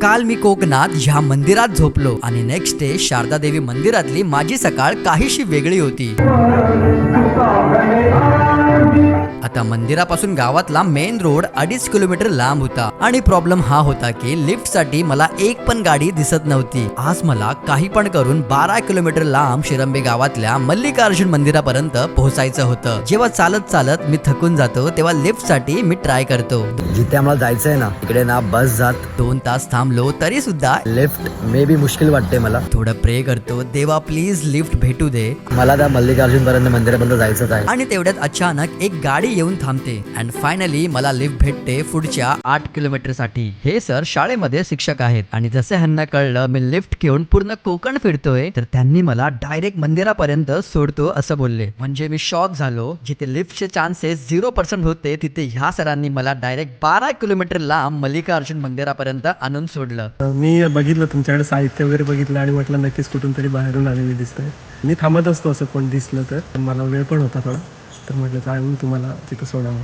काल मी कोकणात ह्या मंदिरात झोपलो आणि नेक्स्ट डे शारदा देवी मंदिरातली माझी सकाळ काहीशी वेगळी होती. आता मंदिरापासून गावातला मेन रोड 2.5 किलोमीटर लांब होता आणि प्रॉब्लेम हा होता की लिफ्ट साठी मला एक पण गाडी दिसत नव्हती. आज मला काही पण करून 12 किलोमीटर लांब शिरंबे गावातल्या मल्लिकार्जुन मंदिरापर्यंत पोहोचायचं होतं. जेव्हा चालत चालत मी थकून जातो तेव्हा लिफ्ट साठी मी ट्राय करतो. जिथे आम्हाला जायचंय ना तिकडे ना बस जात 2 तास थांबलो तरी सुद्धा लिफ्ट मे बी मुश्किल वाटते मला. थोडं प्रे करतो, देवा प्लीज लिफ्ट भेटू दे. मला त्या मल्लिकार्जुन पर्यंत मंदिरापर्यंत जायचंच आहे. आणि तेवढ्यात अचानक एक गाडी येऊन थांबते अँड फायनली मला लिफ्ट भेटते पुढच्या 8 किलोमीटर साठी. हे सर शाळेमध्ये शिक्षक आहेत आणि जसे ह्यांना कळलं मी लिफ्ट घेऊन पूर्ण कोकण फिरतोय तर त्यांनी मला डायरेक्ट मंदिरापर्यंत सोडतो असं बोलले. म्हणजे मी शॉक झालो. जिथे लिफ्टचे चान्सेस 0% होते तिथे ह्या सरांनी मला डायरेक्ट 12 किलोमीटर लांब मल्लिकार्जुन मंदिरापर्यंत आणून सोडलं. मी बघितलं तुमच्याकडे साहित्य वगैरे बघितलं आणि म्हटलं नक्कीच कुठून तरी बाहेरून आलेली दिसतंय. मी थांबत असतो असं कोण दिसलं तर. मला वेळ पण होता थोडा तर म्हटलं जाऊन तुम्हाला तिथं सोडावं.